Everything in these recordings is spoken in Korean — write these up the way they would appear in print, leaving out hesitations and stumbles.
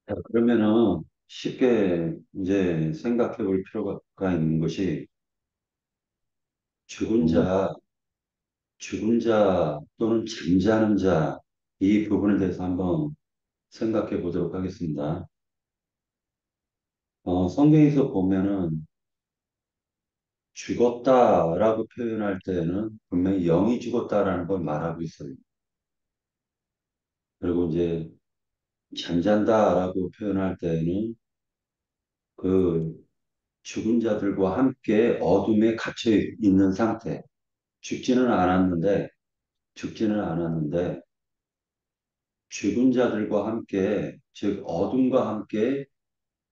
자, 그러면은 쉽게 이제 생각해 볼 필요가 있는 것이 죽은 음, 자, 죽은 자 또는 잠자는 자, 이 부분에 대해서 한번 생각해 보도록 하겠습니다. 성경에서 보면은 죽었다라고 표현할 때는 분명히 영이 죽었다라는 걸 말하고 있어요. 그리고 이제 잠잔다라고 표현할 때는 그 죽은 자들과 함께 어둠에 갇혀 있는 상태, 죽지는 않았는데, 죽지는 않았는데, 죽은 자들과 함께, 즉, 어둠과 함께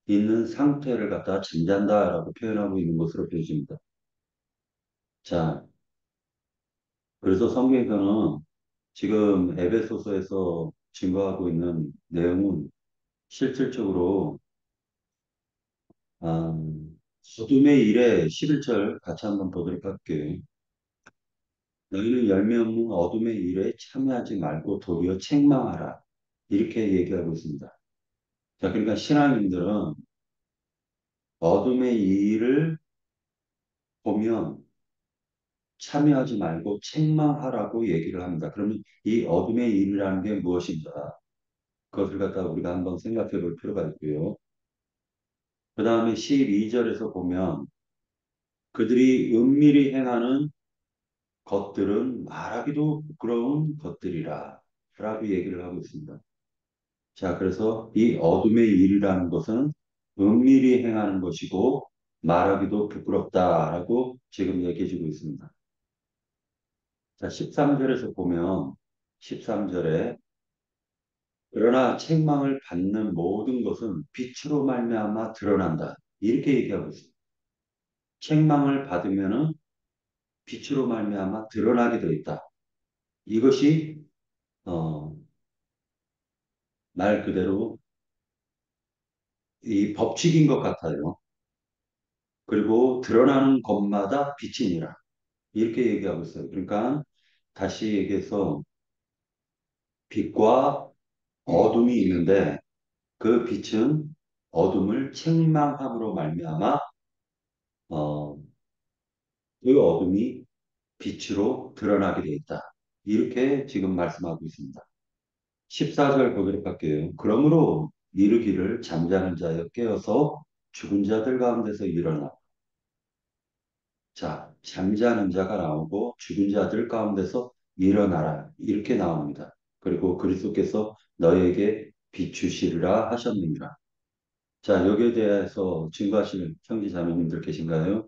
있는 상태를 갖다 잠잔다라고 표현하고 있는 것으로 보여집니다. 자, 그래서 성경에서는 지금 에베소서에서 증거하고 있는 내용은 실질적으로, 아, 어둠의 일에 11절 같이 한번 보도록 할게요. 너희는 열매 없는 어둠의 일에 참여하지 말고 도리어 책망하라. 이렇게 얘기하고 있습니다. 자, 그러니까 신앙인들은 어둠의 일을 보면 참여하지 말고 책망하라고 얘기를 합니다. 그러면 이 어둠의 일이라는 게 무엇인가? 그것을 갖다 우리가 한번 생각해 볼 필요가 있고요. 그 다음에 12절에서 보면 그들이 은밀히 행하는 것들은 말하기도 부끄러운 것들이라 라고 얘기를 하고 있습니다. 자, 그래서 이 어둠의 일이라는 것은 은밀히 행하는 것이고 말하기도 부끄럽다라고 지금 얘기해 주고 있습니다. 자, 13절에서 보면 13절에 그러나 책망을 받는 모든 것은 빛으로 말미암아 드러난다. 이렇게 얘기하고 있습니다. 책망을 받으면은 빛으로 말미암아 드러나게 되어 있다. 이것이 어, 말 그대로 이 법칙인 것 같아요. 그리고 드러나는 것마다 빛이니라. 이렇게 얘기하고 있어요. 그러니까 다시 얘기해서 빛과 어둠이 있는데 그 빛은 어둠을 책망함으로 말미암아 어, 그 어둠이 빛으로 드러나게 되어 있다. 이렇게 지금 말씀하고 있습니다. 14절 보도록 할게요. 그러므로 이르기를 잠자는 자여 깨어서 죽은 자들 가운데서 일어나. 자, 잠자는 자가 나오고 죽은 자들 가운데서 일어나라. 이렇게 나옵니다. 그리고 그리스도께서 너에게 비추시리라 하셨느니라. 자, 여기에 대해서 증거하실 형제 자매님들 계신가요?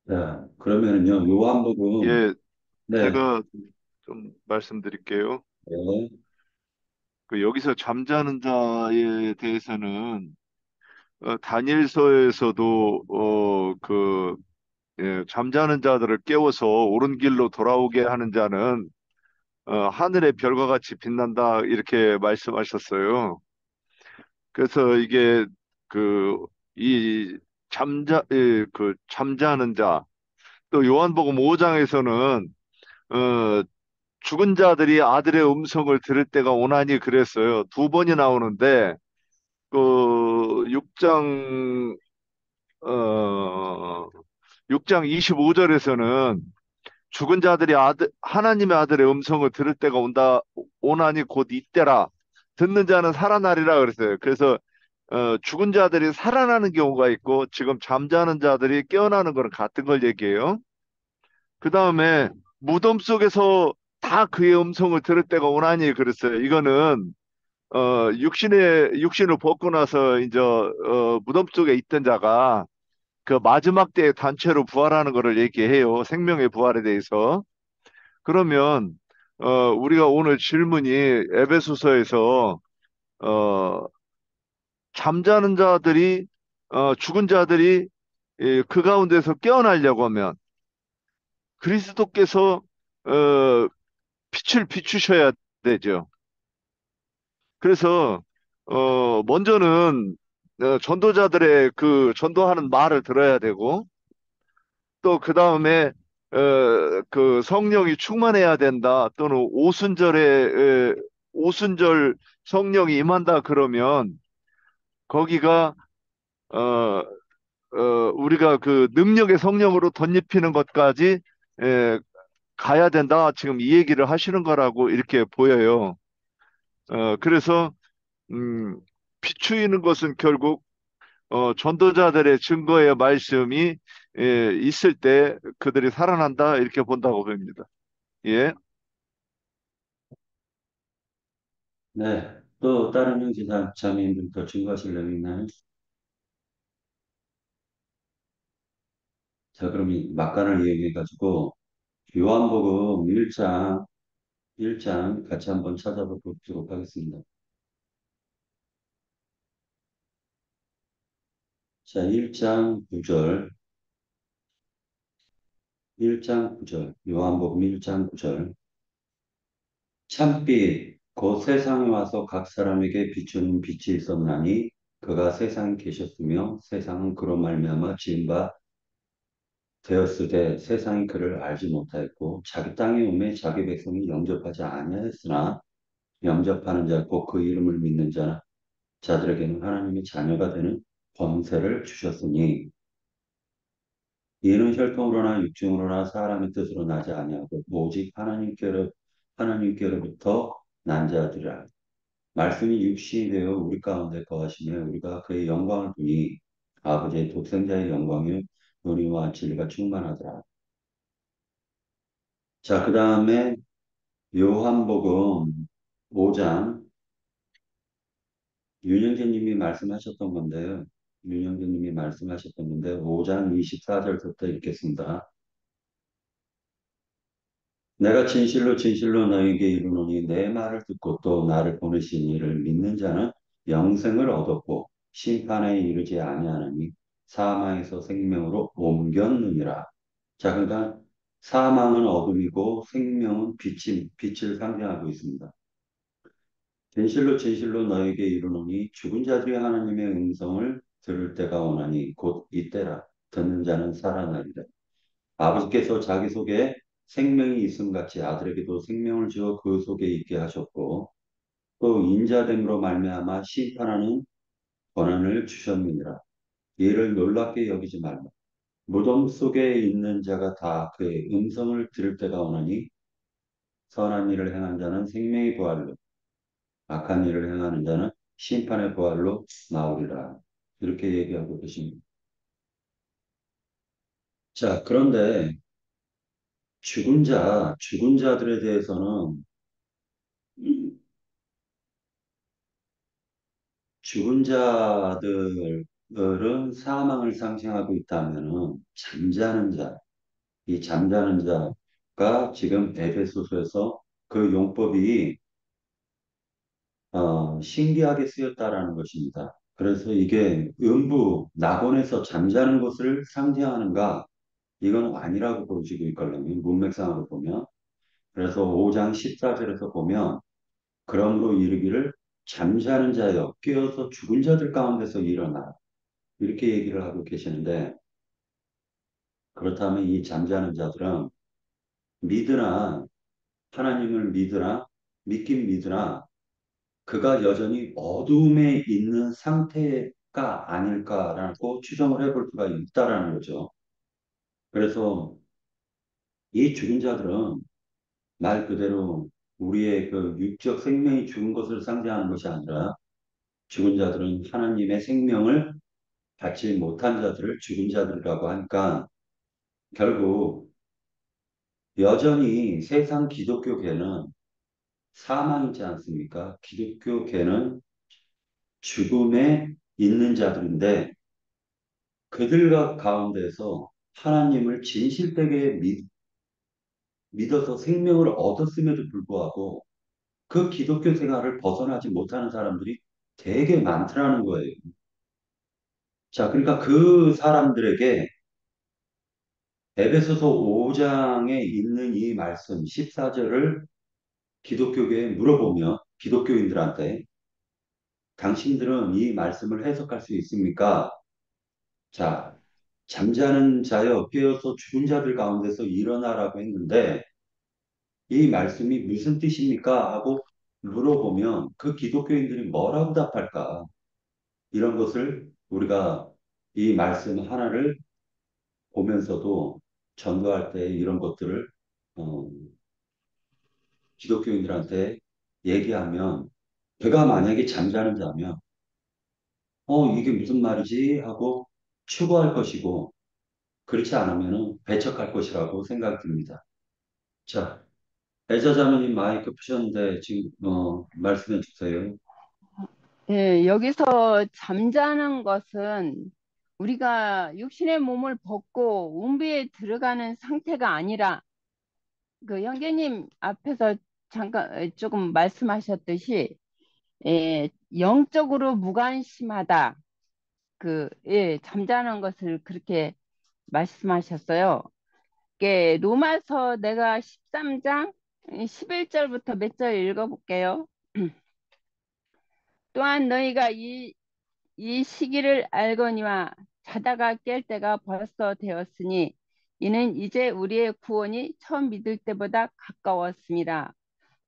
자, 그러면은요, 요한복음, 예, 네, 제가 좀 말씀드릴게요. 네, 그 여기서 잠자는 자에 대해서는 다니엘서에서도 잠자는 자들을 깨워서 옳은 길로 돌아오게 하는 자는 하늘의 별과 같이 빛난다 이렇게 말씀하셨어요. 그래서 이게 그 이 잠자는 자, 또 요한복음 5장에서는 죽은 자들이 아들의 음성을 들을 때가 오나니 그랬어요. 두 번이 나오는데 그 6장 어 6장 25절에서는 죽은 자들이 하나님의 아들의 음성을 들을 때가 오나니 곧 이때라. 듣는 자는 살아나리라 그랬어요. 그래서 죽은 자들이 살아나는 경우가 있고 지금 잠자는 자들이 깨어나는 거는 같은 걸 얘기해요. 그 다음에 무덤 속에서 다 그의 음성을 들을 때가 오나니 그랬어요. 이거는 육신을 벗고 나서 이제 무덤 속에 있던 자가 그 마지막 때에 단체로 부활하는 것을 얘기해요. 생명의 부활에 대해서. 그러면 우리가 오늘 질문이 에베소서에서 어, 잠자는 자들이 죽은 자들이 그 가운데서 깨어나려고 하면 그리스도께서 어, 빛을 비추셔야 되죠. 그래서 먼저는 전도자들의 그 전도하는 말을 들어야 되고 또 그 다음에 그 성령이 충만해야 된다. 또는 오순절 성령이 임한다 그러면 거기가 어, 우리가 그 능력의 성령으로 덧입히는 것까지 에, 가야 된다. 지금 이 얘기를 하시는 거라고 이렇게 보여요. 그래서 음, 비추이는 것은 결국 전도자들의 증거의 말씀이 있을 때 그들이 살아난다 이렇게 본다고 봅니다. 예. 네. 또 다른 형제자 자매님들 더 증거하실 내용 있나요? 자, 그럼 이 막간을 이용해가지고 요한복음 1장 같이 한번 찾아보도록 하겠습니다. 자, 1장 9절, 요한복음 1장 9절. 참빛, 곧 세상에 와서 각 사람에게 비추는 빛이 있었나니 그가 세상에 계셨으며 세상은 그로 말미암아 지은 바 되었으되 세상이 그를 알지 못하였고 자기 땅에 오매 자기 백성이 영접하지 아니하였으나 영접하는 자 곧 그 이름을 믿는 자들에게는 하나님의 자녀가 되는 권세를 주셨으니 이는 혈통으로나 육중으로나 사람의 뜻으로 나지 아니하고 오직 하나님께로부터 난 자들이라. 말씀이 육신이 되어 우리 가운데 거하시며 우리가 그의 영광을 보니 아버지의 독생자의 영광이 은혜와 진리가 충만하더라. 자, 그 다음에 요한복음 5장 윤영재님이 말씀하셨던 건데요. 윤영재님이 말씀하셨던 건데 5장 24절부터 읽겠습니다. 내가 진실로 진실로 너에게 이르노니 내 말을 듣고 또 나를 보내신 이를 믿는 자는 영생을 얻었고 심판에 이르지 아니하나니 사망에서 생명으로 옮겼느니라. 자, 그러니까 사망은 어둠이고 생명은 빛을 상징하고 있습니다. 진실로 진실로 너에게 이르노니 죽은 자들이 하나님의 음성을 들을 때가 오나니 곧 이때라. 듣는 자는 살아나리라. 아버지께서 자기 속에 생명이 있음 같이 아들에게도 생명을 주어 그 속에 있게 하셨고 또 인자됨으로 말미암아 심판하는 권한을 주셨느니라. 이를 놀랍게 여기지 말라. 무덤 속에 있는 자가 다 그의 음성을 들을 때가 오나니 선한 일을 행한 자는 생명의 부활로 악한 일을 행하는 자는 심판의 부활로 나오리라. 이렇게 얘기하고 계십니다. 자, 그런데 죽은 자들에 대해서는 죽은 자들은 사망을 상징하고 있다면은 잠자는 자, 이 잠자는 자가 지금 에베소서에서 그 용법이 신기하게 쓰였다라는 것입니다. 그래서 이게 낙원에서 잠자는 것을 상징하는가? 이건 아니라고 보여지고 있거든요. 문맥상으로 보면. 그래서 5장 14절에서 보면 그러므로 이르기를 잠자는 자여 깨어서 죽은 자들 가운데서 일어나 이렇게 얘기를 하고 계시는데 그렇다면 이 잠자는 자들은 믿으나 하나님을 믿긴 믿으나 그가 여전히 어둠에 있는 상태가 아닐까라고 추정을 해볼 수가 있다라는 거죠. 그래서 이 죽은 자들은 말 그대로 우리의 그 육적 생명이 죽은 것을 상징하는 것이 아니라 죽은 자들은 하나님의 생명을 받지 못한 자들을 죽은 자들이라고 하니까 결국 여전히 세상 기독교계는 사망이지 않습니까? 기독교계는 죽음에 있는 자들인데 그들 가운데서 하나님을 진실되게 믿어서 생명을 얻었음에도 불구하고 그 기독교 생활을 벗어나지 못하는 사람들이 되게 많더라는 거예요. 자, 그러니까 그 사람들에게 에베소서 5장에 있는 이 말씀 14절을 기독교계에 물어보면 기독교인들한테 당신들은 이 말씀을 해석할 수 있습니까? 자, 잠자는 자여 깨어서 죽은 자들 가운데서 일어나라고 했는데 이 말씀이 무슨 뜻입니까? 하고 물어보면 그 기독교인들이 뭐라고 답할까? 이런 것을 우리가 이 말씀 하나를 보면서도 전도할 때 이런 것들을 어, 기독교인들한테 얘기하면 제가 만약에 잠자는 자면 이게 무슨 말이지? 하고 추구할 것이고 그렇지 않으면 배척할 것이라고 생각이 듭니다. 자, 애자자매님 마이크 푸셨는데 지금 말씀해 주세요. 예, 여기서 잠자는 것은 우리가 육신의 몸을 벗고 움비에 들어가는 상태가 아니라 그 형제님 앞에서 잠깐 조금 말씀하셨듯이 영적으로 무관심하다. 잠자는 것을 그렇게 말씀하셨어요. 로마서 내가 13장 11절부터 몇 절 읽어볼게요. 또한 너희가 이 시기를 알거니와 자다가 깰 때가 벌써 되었으니 이는 이제 우리의 구원이 처음 믿을 때보다 가까웠습니다.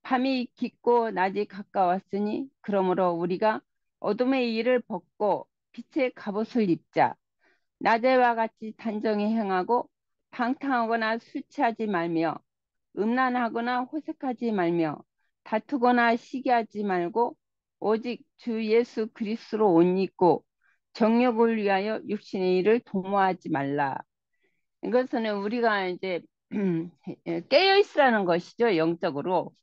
밤이 깊고 낮이 가까웠으니 그러므로 우리가 어둠의 일을 벗고 빛의 갑옷을 입자. 낮에와 같이 단정히 행하고 방탕하거나 술 취하지 말며 음란하거나 호색하지 말며 다투거나 시기하지 말고 오직 주 예수 그리스도로 옷 입고 정욕을 위하여 육신의 일을 도모하지 말라. 이것은 우리가 이제 깨어 있으라는 것이죠, 영적으로.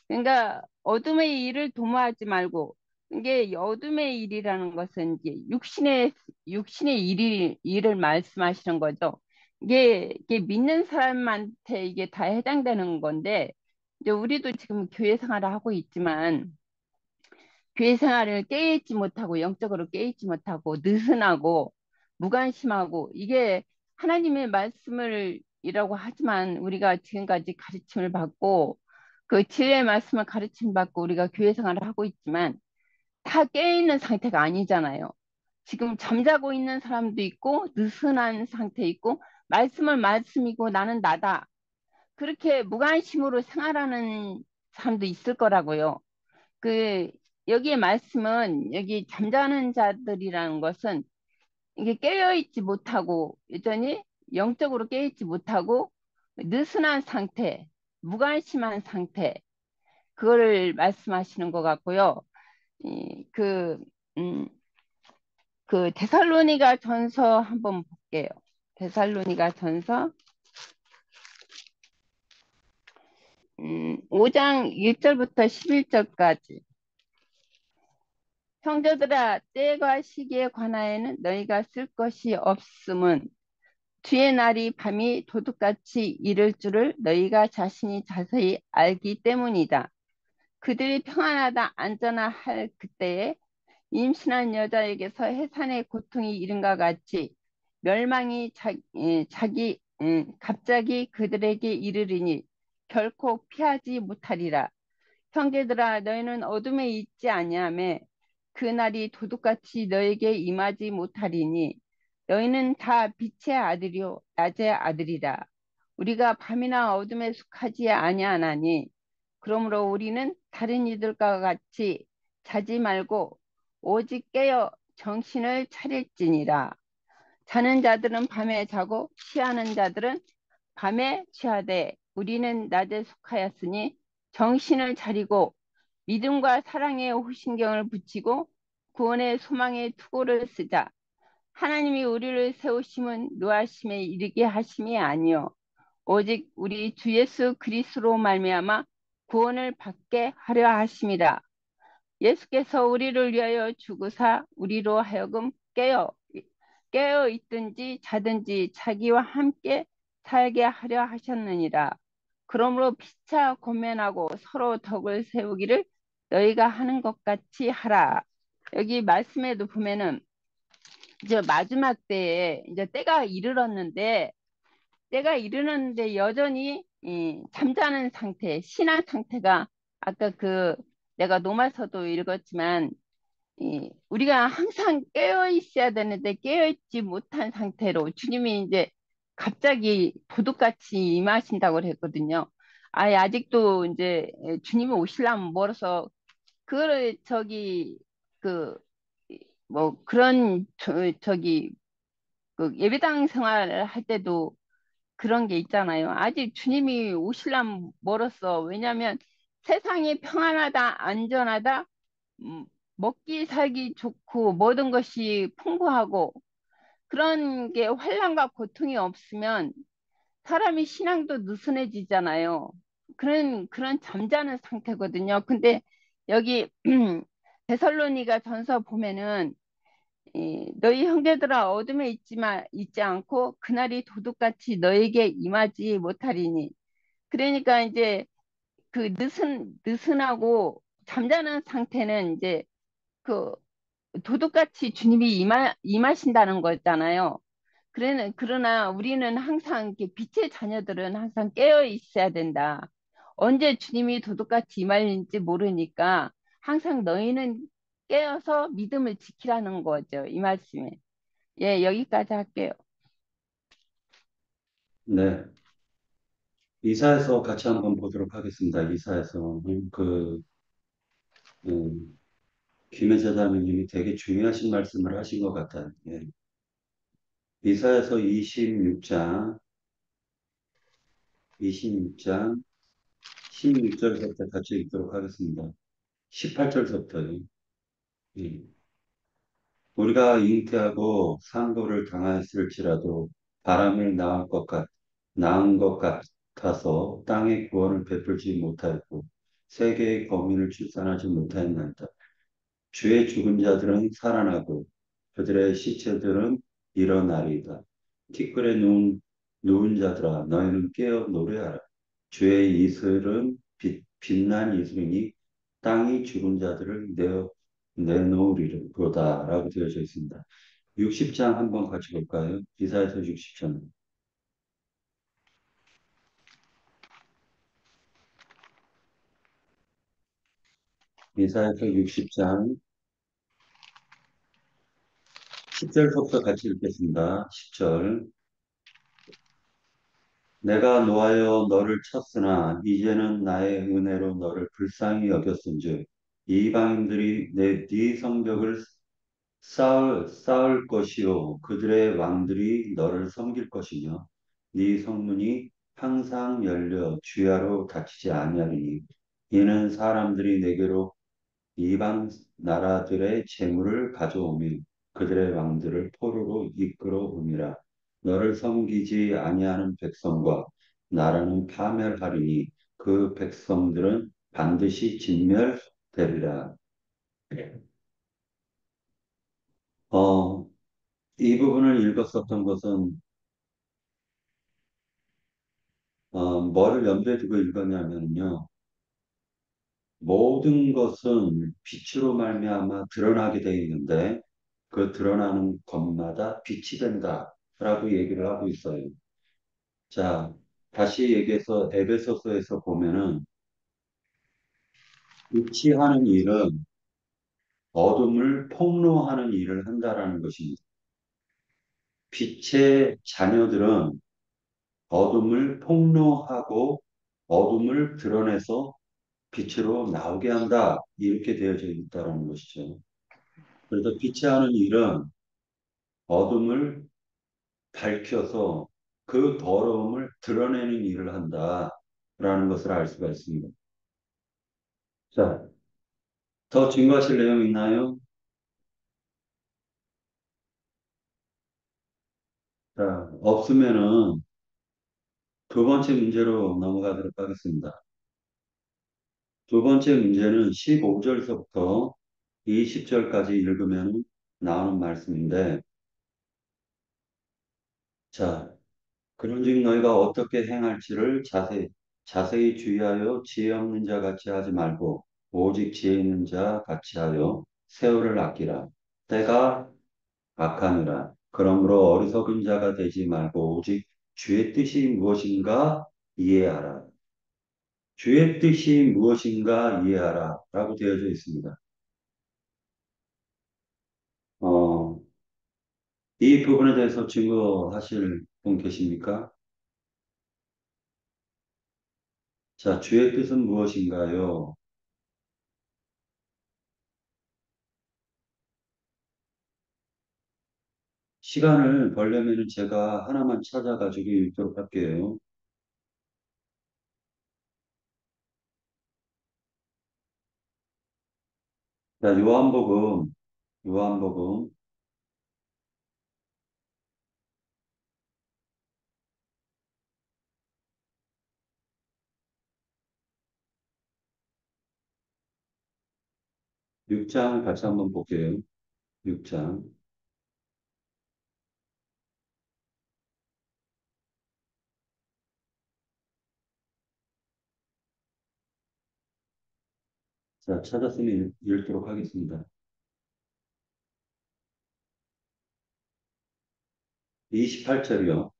그러니까 어둠의 일을 도모하지 말고 이게 어둠의 일이라는 것은 이제 육신의 일을 말씀하시는 거죠. 이게 믿는 사람한테 이게 다 해당되는 건데 이제 우리도 지금 교회 생활을 하고 있지만 교회 생활을 깨있지 못하고 영적으로 깨있지 못하고 느슨하고 무관심하고 이게 하나님의 말씀을 이라고 하지만 우리가 지금까지 가르침을 받고 그 진리의 말씀을 가르침 받고 우리가 교회 생활을 하고 있지만 다 깨있는 상태가 아니잖아요. 지금 잠자고 있는 사람도 있고 느슨한 상태 있고 말씀을 말씀이고 나는 나다. 그렇게 무관심으로 생활하는 사람도 있을 거라고요. 그 여기에 말씀은 여기 잠자는 자들이라는 것은 이게 깨어있지 못하고 여전히 영적으로 깨어있지 못하고 느슨한 상태, 무관심한 상태 그거를 말씀하시는 것 같고요. 이, 그, 음, 그 데살로니가 전서 한번 볼게요. 데살로니가 전서 5장 1절부터 11절까지 형제들아 때과 시기에 관하여는 너희가 쓸 것이 없음은 주의 날이 밤이 도둑같이 이를 줄을 너희가 자신이 자세히 알기 때문이다. 그들이 평안하다 안전하 할 그때에 임신한 여자에게서 해산의 고통이 이른과 같이 멸망이 갑자기 그들에게 이르리니 결코 피하지 못하리라. 형제들아 너희는 어둠에 있지 아니하며 그 날이 도둑같이 너에게 임하지 못하리니 너희는 다 빛의 아들이요 낮의 아들이라. 우리가 밤이나 어둠에 속하지 아니하나니 그러므로 우리는 다른 이들과 같이 자지 말고 오직 깨어 정신을 차릴지니라. 자는 자들은 밤에 자고 취하는 자들은 밤에 취하되 우리는 낮에 속하였으니 정신을 차리고 믿음과 사랑에 호신경을 붙이고 구원의 소망의 투구를 쓰자. 하나님이 우리를 세우심은 노하심에 이르게 하심이 아니요 오직 우리 주 예수 그리스도로 말미암아 구원을 받게 하려 하심이라. 예수께서 우리를 위하여 죽으사 우리로 하여금 깨어 있든지 자든지 자기와 함께 살게 하려 하셨느니라. 그러므로 피차 권면하고 서로 덕을 세우기를 너희가 하는 것 같이 하라. 여기 말씀에도 보면은 이제 마지막 때에 이제 때가 이르렀는데 여전히 잠자는 상태, 신앙 상태가 아까 그 내가 노마서도 읽었지만 우리가 항상 깨어 있어야 되는데 깨어 있지 못한 상태로 주님이 이제 갑자기 도둑같이 임하신다고 그랬거든요. 아직도 이제 주님이 오시려면 멀어서 그거를 그 뭐 그런 저기 그 예배당 생활을 할 때도 그런 게 있잖아요. 아직 주님이 오시려면 멀었어. 왜냐하면 세상이 평안하다, 안전하다, 음, 먹기 살기 좋고 모든 것이 풍부하고 그런 게 환난과 고통이 없으면 사람이 신앙도 느슨해지잖아요. 그런 잠자는 상태거든요. 근데 여기 데살로니가 전서 보면은 너희 형제들아 어둠에 있지 않고 그날이 도둑같이 너에게 임하지 못하리니. 그러니까 이제 그 느슨하고 잠자는 상태는 이제 그 도둑같이 주님이 임하신다는 거잖아요. 그러나 우리는 항상 이렇게 빛의 자녀들은 항상 깨어 있어야 된다. 언제 주님이 도둑같이 임할지 모르니까 항상 너희는 깨어서 믿음을 지키라는 거죠. 이 말씀에. 예, 여기까지 할게요. 네. 이사에서 같이 한번 보도록 하겠습니다. 이사에서 음, 김혜자 자매님이 되게 중요하신 말씀을 하신 것 같아요. 예. 이사에서 26장 16절부터 같이 읽도록 하겠습니다. 18절부터요. 예. 우리가 잉태하고 상고를 당하였을지라도 바람을 낳은 것 같아서 땅의 구원을 베풀지 못하였고 세계의 거민을 출산하지 못하였나이다. 주의 죽은 자들은 살아나고 그들의 시체들은 일어나리이다. 티끌에 누운 자들아 너희는 깨어 노래하라. 주의 이슬은 빛난 이슬이니 땅이 죽은 자들을 내놓으리로다 라고 되어져 있습니다. 60장 한번 같이 볼까요? 이사에서 60장. 이사에서 60장 10절부터 같이 읽겠습니다. 10절. 내가 노하여 너를 쳤으나 이제는 나의 은혜로 너를 불쌍히 여겼은즉 이방인들이 네 성벽을 쌓을 것이요 그들의 왕들이 너를 섬길 것이며 네 성문이 항상 열려 주야로 닫히지 아니하리니 이는 사람들이 내게로 이방 나라들의 재물을 가져오며 그들의 왕들을 포로로 이끌어오니라. 너를 섬기지 아니하는 백성과 나라는 파멸하리니 그 백성들은 반드시 진멸되리라. 어, 이 부분을 읽었었던 것은 뭐를 염두에 두고 읽었냐면요. 모든 것은 빛으로 말미암아 드러나게 되어 있는데 그 드러나는 것마다 빛이 된다라고 얘기를 하고 있어요. 자, 다시 얘기해서 에베소서에서 보면은 빛이 하는 일은 어둠을 폭로하는 일을 한다라는 것입니다. 빛의 자녀들은 어둠을 폭로하고 어둠을 드러내서 빛으로 나오게 한다. 이렇게 되어져 있다는 것이죠. 그래서 빛이 하는 일은 어둠을 밝혀서 그 더러움을 드러내는 일을 한다라는 것을 알 수가 있습니다. 자, 더 증거하실 내용 있나요? 자, 없으면은 두 번째 문제로 넘어가도록 하겠습니다. 두 번째 문제는 15절서부터 20절까지 읽으면 나오는 말씀인데, 자, 그런즉 너희가 어떻게 행할지를 자세히 주의하여 지혜 없는 자 같이 하지 말고 오직 지혜 있는 자 같이 하여 세월을 아끼라. 때가 악하니라. 그러므로 어리석은 자가 되지 말고 오직 주의 뜻이 무엇인가 이해하라. 주의 뜻이 무엇인가 이해하라. 라고 되어져 있습니다. 이 부분에 대해서 증거하실 분 계십니까? 자, 주의 뜻은 무엇인가요? 시간을 벌려면 제가 하나만 찾아가지고 읽도록 할게요. 자, 요한복음 6장 같이 한번 볼게요. 6장. 자, 찾았으면 읽도록 하겠습니다. 28절이요.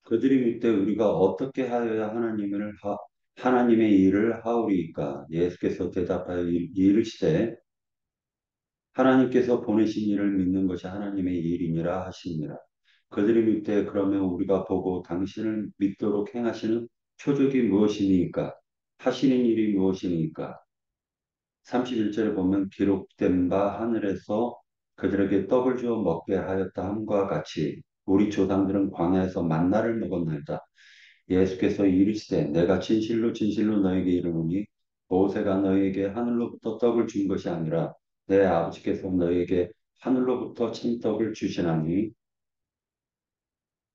그들이 묻되 우리가 어떻게 하여야 하나님의 일을 하오리이까? 예수께서 대답하여 이르시되 하나님께서 보내신 일을 믿는 것이 하나님의 일이니라 하시니라. 그들이 묻되 그러면 우리가 보고 당신을 믿도록 행하시는 표적이 무엇이니까? 하시는 일이 무엇이니까? 31절에 보면 기록된 바 하늘에서 그들에게 떡을 주어 먹게 하였다 함과 같이 우리 조상들은 광야에서 만나를 먹었나이다. 예수께서 이르시되 내가 진실로 진실로 너에게 이르노니 모세가 너에게 하늘로부터 떡을 준 것이 아니라 내 아버지께서 너에게 하늘로부터 참떡을 주시나니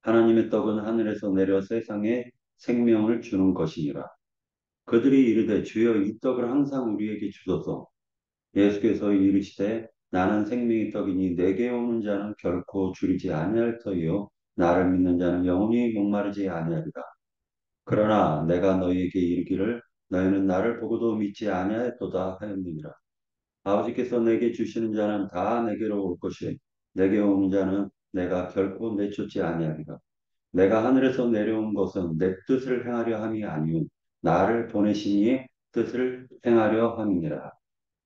하나님의 떡은 하늘에서 내려 세상에 생명을 주는 것이니라. 그들이 이르되 주여 이 떡을 항상 우리에게 주소서. 예수께서 이르시되 나는 생명의 떡이니 내게 오는 자는 결코 줄이지 아니할 터이요 나를 믿는 자는 영원히 목마르지 아니하리라. 그러나 내가 너희에게 이르기를 너희는 나를 보고도 믿지 아니하였도다 하였느니라. 아버지께서 내게 주시는 자는 다 내게로 올 것이 내게 오는 자는 내가 결코 내쫓지 아니하리라. 내가 하늘에서 내려온 것은 내 뜻을 행하려 함이 아니요 나를 보내신 이의 뜻을 행하려 함이니라.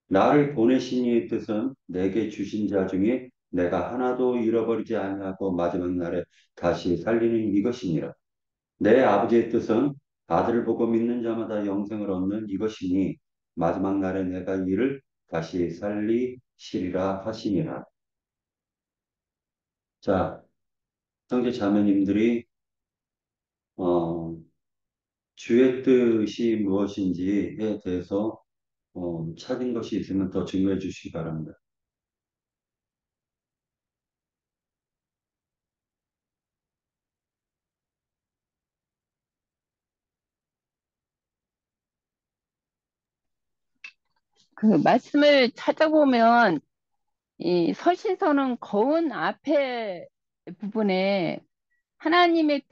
나를 보내신 이의 뜻은 내게 주신 자 중에 내가 하나도 잃어버리지 아니하고 마지막 날에 다시 살리는 이것이니라. 내 아버지의 뜻은 아들을 보고 믿는 자마다 영생을 얻는 이것이니 마지막 날에 내가 이를 다시 살리시리라 하시니라. 자, 형제 자매님들이 어, 주의 뜻이 무엇인지에 대해서 찾은 것이 있으면 더 증거해 주시기 바랍니다. 그 말씀을 찾아보면 이 서신서는 거운 앞에 부분에 하나님의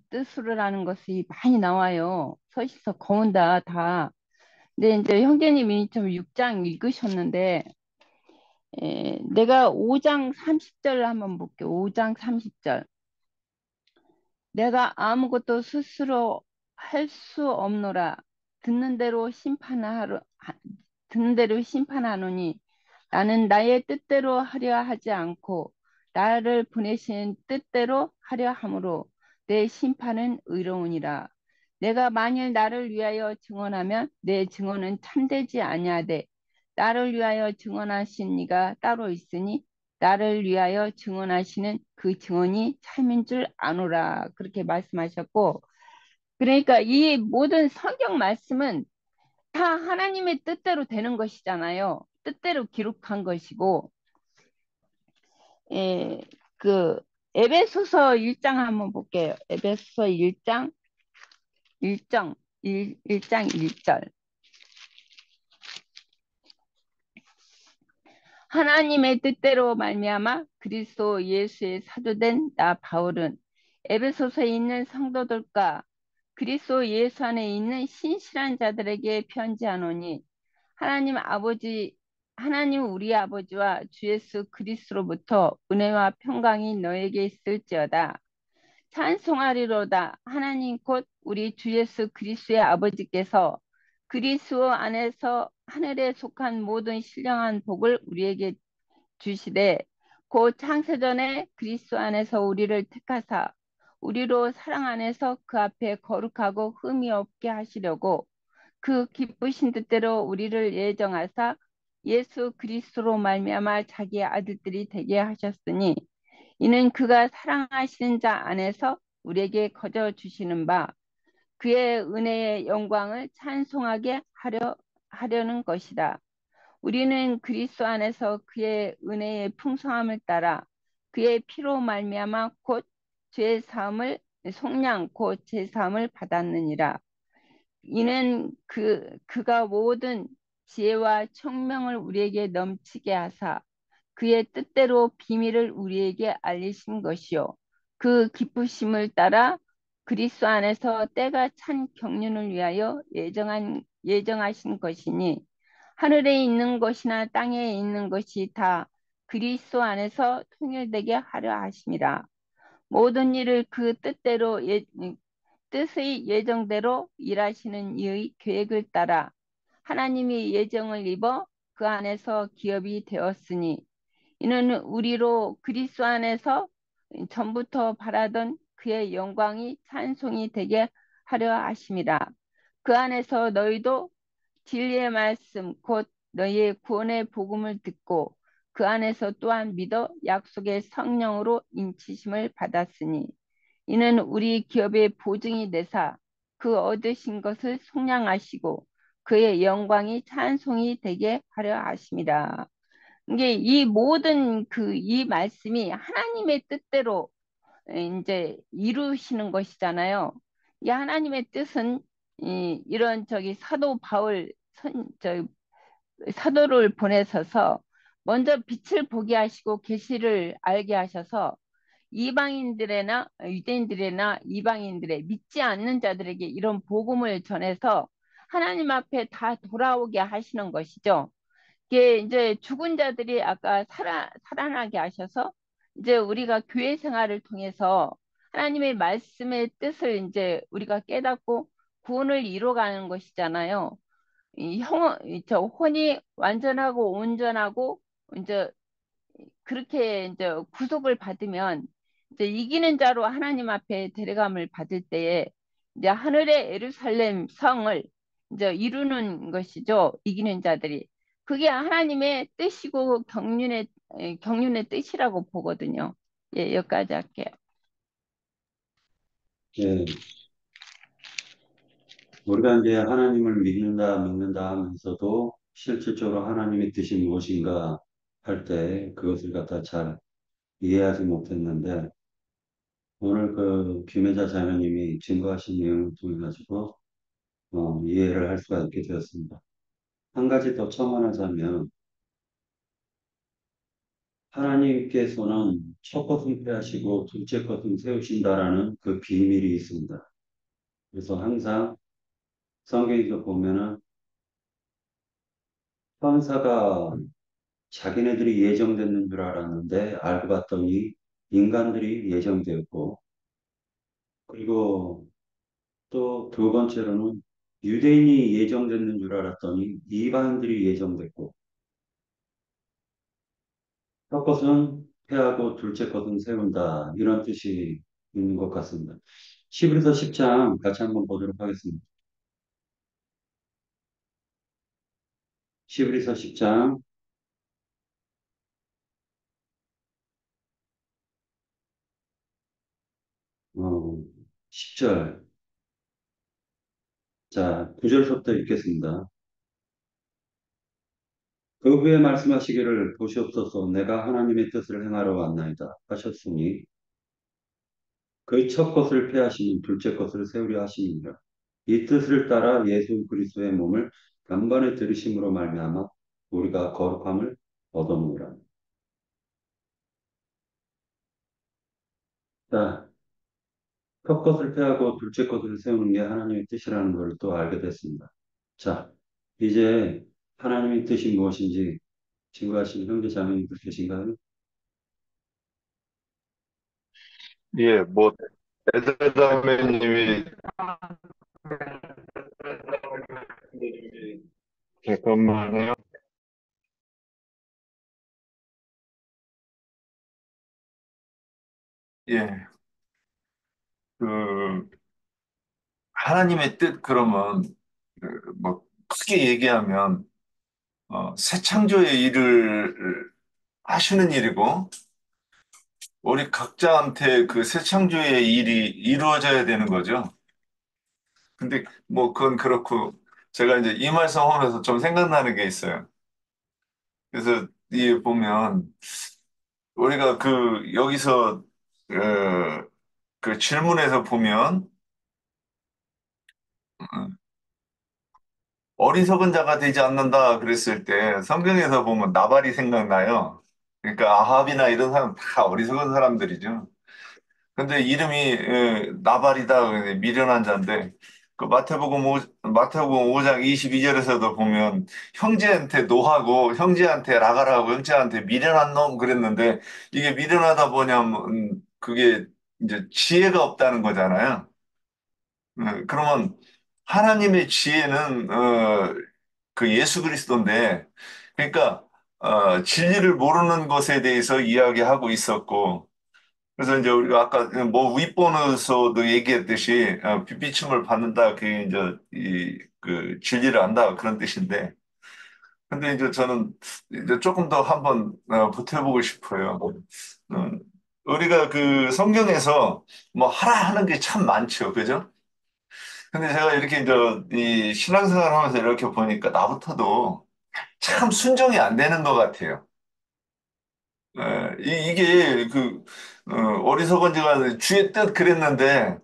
뜻으로라는 것이 많이 나와요. 서신서 거운 다. 근데 이제 형제님이 좀 6장 읽으셨는데 내가 5장 30절 한번 볼게요. 5장 30절. 내가 아무것도 스스로 할 수 없노라. 듣는 대로 심판하러 듣는 대로 심판하노니 나는 나의 뜻대로 하려 하지 않고 나를 보내신 뜻대로 하려 함으로 내 심판은 의로우니라. 내가 만일 나를 위하여 증언하면 내 증언은 참되지 아니하되 나를 위하여 증언하신 이가 따로 있으니 나를 위하여 증언하시는 그 증언이 참인 줄 아노라. 그렇게 말씀하셨고, 그러니까 이 모든 성경 말씀은 다 하나님의 뜻대로 되는 것이잖아요. 뜻대로 기록한 것이고, 예, 그 에베소서 1장 한번 볼게요. 에베소서 1장 1장 1장 1절. 하나님의 뜻대로 말미암아 그리스도 예수의 사도된 나 바울은 에베소서에 있는 성도들과 그리스도 예수 안에 있는 신실한 자들에게 편지하노니 하나님 아버지 하나님 우리 아버지와 주 예수 그리스도로부터 은혜와 평강이 너에게 있을지어다. 찬송하리로다. 하나님 곧 우리 주 예수 그리스도의 아버지께서 그리스도 안에서 하늘에 속한 모든 신령한 복을 우리에게 주시되 곧 창세전에 그리스도 안에서 우리를 택하사 우리로 사랑 안에서 그 앞에 거룩하고 흠이 없게 하시려고 그 기쁘신 뜻대로 우리를 예정하사 예수 그리스도로 말미암아 자기의 아들들이 되게 하셨으니 이는 그가 사랑하시는 자 안에서 우리에게 거저 주시는 바 그의 은혜의 영광을 찬송하게 하려는 것이다. 우리는 그리스도 안에서 그의 은혜의 풍성함을 따라 그의 피로 말미암아 곧 죄 사함을 속량 곧 죄 사함을 받았느니라. 이는 그가 모든 지혜와 총명을 우리에게 넘치게 하사 그의 뜻대로 비밀을 우리에게 알리신 것이요. 그 기쁘심을 따라 그리스도 안에서 때가 찬 경륜을 위하여 예정하신 것이니 하늘에 있는 것이나 땅에 있는 것이 다 그리스도 안에서 통일되게 하려 하심이라. 모든 일을 그 뜻의 예정대로 일하시는 이의 계획을 따라 하나님이 예정을 입어 그 안에서 기업이 되었으니 이는 우리로 그리스도 안에서 전부터 바라던 그의 영광이 찬송이 되게 하려 하심이라. 그 안에서 너희도 진리의 말씀 곧 너희의 구원의 복음을 듣고 그 안에서 또한 믿어 약속의 성령으로 인치심을 받았으니 이는 우리 기업의 보증이 되사 그 얻으신 것을 속량하시고 그의 영광이 찬송이 되게 하려 하심이라. 이게 이 모든 이 말씀이 하나님의 뜻대로 이제 이루시는 것이잖아요. 이 하나님의 뜻은 이런 사도 바울 사도를 보내셔서 먼저 빛을 보게 하시고 계시를 알게 하셔서 이방인들이나 유대인들이나 이방인들의 믿지 않는 자들에게 이런 복음을 전해서 하나님 앞에 다 돌아오게 하시는 것이죠. 이게 이제 죽은 자들이 아까 살아나게 하셔서 이제 우리가 교회 생활을 통해서 하나님의 말씀의 뜻을 이제 우리가 깨닫고 구원을 이뤄가는 것이잖아요. 저 혼이 완전하고 온전하고 이제 그렇게 이제 구속을 받으면 이제 이기는 자로 하나님 앞에 데려감을 받을 때에 이제 하늘의 예루살렘 성을 이제 이루는 것이죠. 이기는 자들이. 그게 하나님의 뜻이고 경륜의 뜻이라고 보거든요. 예, 여기까지 할게요. 예, 우리가 이제 하나님을 믿는다 하면서도 실질적으로 하나님의 뜻이 무엇인가 할 때 그것을 갖다 잘 이해하지 못했는데 오늘 그 김혜자 자매님이 증거하신 내용을 통해 가지고 이해를 할 수가 있게 되었습니다. 한 가지 더 첨언하자면 하나님께서는 첫 것은 패하시고 둘째 것은 세우신다라는 그 비밀이 있습니다. 그래서 항상 성경에서 보면은 천사가 자기네들이 예정됐는 줄 알았는데 알고 봤더니 인간들이 예정되었고 그리고 또 두 번째로는 유대인이 예정됐는 줄 알았더니 이방인들이 예정됐고 첫 것은 패하고 둘째 것은 세운다 이런 뜻이 있는 것 같습니다. 히브리서 10장 같이 한번 보도록 하겠습니다. 히브리서 10장 10절 자 9절부터 읽겠습니다. 그 후에 말씀하시기를 보시옵소서 내가 하나님의 뜻을 행하러 왔나이다 하셨으니 그 첫 것을 폐하시니 둘째 것을 세우려 하심이니라. 이 뜻을 따라 예수 그리스도의 몸을 단번에 들으심으로 말미암아 우리가 거룩함을 얻어놓으라. 자, 첫 것을 폐하고 둘째 것을 세우는 게 하나님의 뜻이라는 걸 또 알게 됐습니다. 자, 이제 하나님의 뜻이 무엇인지 증거하신 형제 자매님들 계신가요? 예, 뭐 에드자매님이 잠깐만요. 예, 그 하나님의 뜻 그러면 뭐 크게 얘기하면 새 창조의 일을 하시는 일이고 우리 각자한테 그 새 창조의 일이 이루어져야 되는 거죠. 근데 뭐 그건 그렇고 제가 이제 이 말씀하면서 좀 생각나는 게 있어요. 그래서 이 보면 우리가 그 여기서 그 질문에서 보면 어, 어리석은 자가 되지 않는다 그랬을 때 성경에서 보면 나발이 생각나요. 그러니까 아합이나 이런 사람 다 어리석은 사람들이죠. 근데 이름이 나발이다 미련한 자인데 그 마태복음 5장 22절에서도 보면 형제한테 노하고 형제한테 라가라고 형제한테 미련한 놈 그랬는데 이게 미련하다 보냐면 그게 이제 지혜가 없다는 거잖아요. 그러면 하나님의 지혜는 그 예수 그리스도인데 그러니까 진리를 모르는 것에 대해서 이야기하고 있었고 그래서 이제 우리가 아까 뭐 윗번에서도 얘기했듯이 빛비춤을 받는다 그게 이제 이 그 진리를 안다 그런 뜻인데 근데 이제 저는 이제 조금 더 한번 보태보고 싶어요. 음, 우리가 그 성경에서 뭐 하라 하는 게 참 많죠, 그죠? 근데 제가 이렇게 이제 이 신앙생활 하면서 이렇게 보니까 나부터도 참 순종이 안 되는 것 같아요. 이게 그 어리석은지가 주의 뜻 그랬는데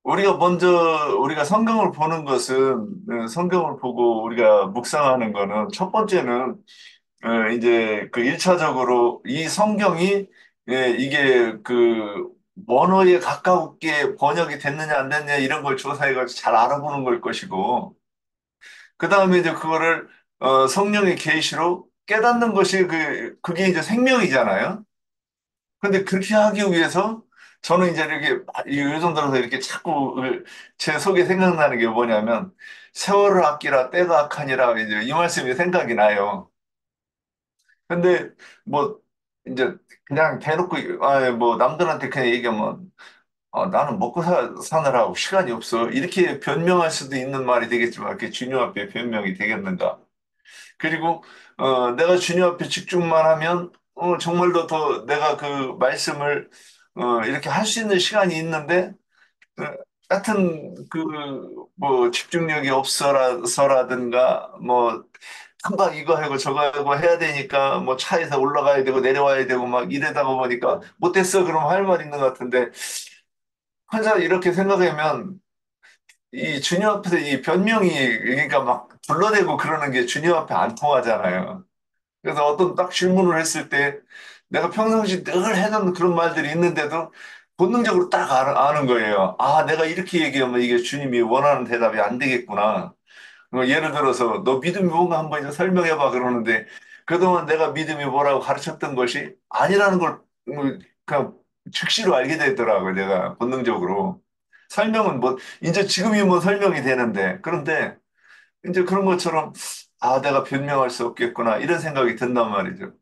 우리가 먼저 우리가 성경을 보는 것은 성경을 보고 우리가 묵상하는 거는 첫 번째는 이제 그 일차적으로 이 성경이 이게 그 원어에 가깝게 번역이 됐느냐 안 됐느냐 이런 걸 조사해가지고 잘 알아보는 걸 것이고 그 다음에 이제 그거를 성령의 계시로 깨닫는 것이 그게 이제 생명이잖아요. 근데 그렇게 하기 위해서 저는 이제 이렇게 요즘 들어서 이렇게 자꾸 제 속에 생각나는 게 뭐냐면 세월을 아끼라 때가 악하니라 이제 이 말씀이 생각이 나요. 근데 뭐 이제 그냥 대놓고 뭐 남들한테 그냥 얘기하면 나는 먹고 사느라고 시간이 없어 이렇게 변명할 수도 있는 말이 되겠지만 그게 주님 앞에 변명이 되겠는가? 그리고 내가 주님 앞에 집중만 하면 정말로 더 내가 그 말씀을 이렇게 할 수 있는 시간이 있는데 어, 하여튼 그 뭐 집중력이 없어서라든가 뭐 금방 이거 하고 저거 하고 해야 되니까 뭐 차에서 올라가야 되고 내려와야 되고 막 이러다가 보니까 못했어 그럼 할 말 있는 것 같은데 혼자 이렇게 생각하면 이 주님 앞에서 이 변명이 그러니까 막 불러대고 그러는 게 주님 앞에 안 통하잖아요. 그래서 어떤 딱 질문을 했을 때 내가 평상시 늘 해놓은 그런 말들이 있는데도 본능적으로 딱 아는 거예요. 아, 내가 이렇게 얘기하면 이게 주님이 원하는 대답이 안 되겠구나. 예를 들어서 너 믿음이 뭔가 한번 이제 설명해봐 그러는데 그동안 내가 믿음이 뭐라고 가르쳤던 것이 아니라는 걸 그냥 즉시로 알게 되더라고요. 내가 본능적으로. 설명은 뭐 이제 지금이 뭐 설명이 되는데 그런데 이제 그런 것처럼 아, 내가 변명할 수 없겠구나 이런 생각이 든단 말이죠.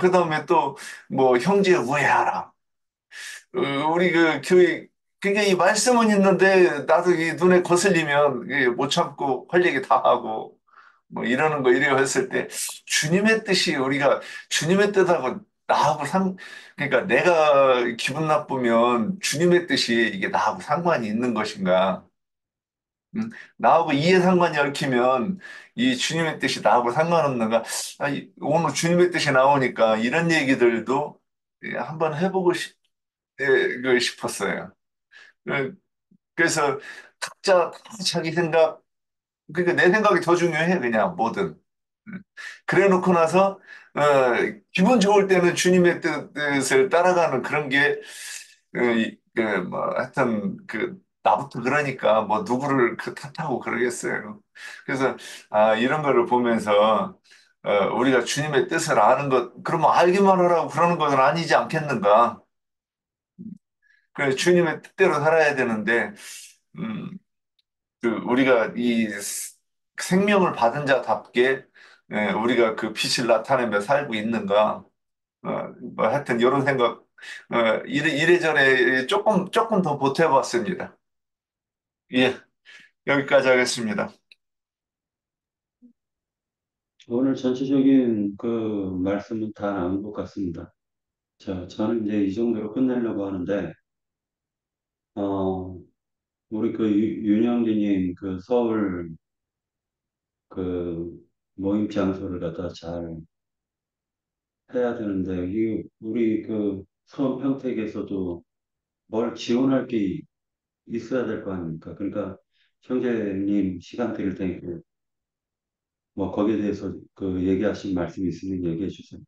그 다음에 또 뭐 형제 우애하라. 우리 그 교회 굉장히 말씀은 있는데 나도 이 눈에 거슬리면 이게 못 참고 할 얘기 다 하고 뭐 이러는 거 이래요 했을 때 주님의 뜻이 우리가 주님의 뜻하고 나하고 그러니까 내가 기분 나쁘면 주님의 뜻이 이게 나하고 상관이 있는 것인가? 나하고 이해상관이 얽히면 이 주님의 뜻이 나하고 상관없는가? 오늘 주님의 뜻이 나오니까 이런 얘기들도 한번 해보고 싶었어요. 어, 그래서 각자 다 자기 생각, 그러니까 내 생각이 더 중요해, 그냥 뭐든. 그래 놓고 나서, 어, 기분 좋을 때는 주님의 뜻을 따라가는 그런 게, 뭐, 하여튼, 나부터 그러니까, 뭐, 누구를 탓하고 그러겠어요. 그래서, 이런 거를 보면서, 우리가 주님의 뜻을 아는 것, 그러면 알기만 하라고 그러는 것은 아니지 않겠는가. 그 주님의 뜻대로 살아야 되는데, 음, 우리가 이 생명을 받은 자답게 우리가 그 빛을 나타내며 살고 있는가? 뭐 하여튼 이런 생각 이래저래 조금 더 보태봤습니다. 예, 여기까지 하겠습니다. 오늘 전체적인 그 말씀은 다 나온 것 같습니다. 저는 이제 이 정도로 끝내려고 하는데, 어, 우리 그 윤영진님 그 서울 그 모임 장소를 갖다 잘 해야 되는데, 우리 그 수원 평택에서도 뭘 지원할 게 있어야 될 거 아닙니까? 그러니까 형제님 시간 드릴 테니까 뭐 거기에 대해서 그 얘기하신 말씀 있으면 얘기해 주세요.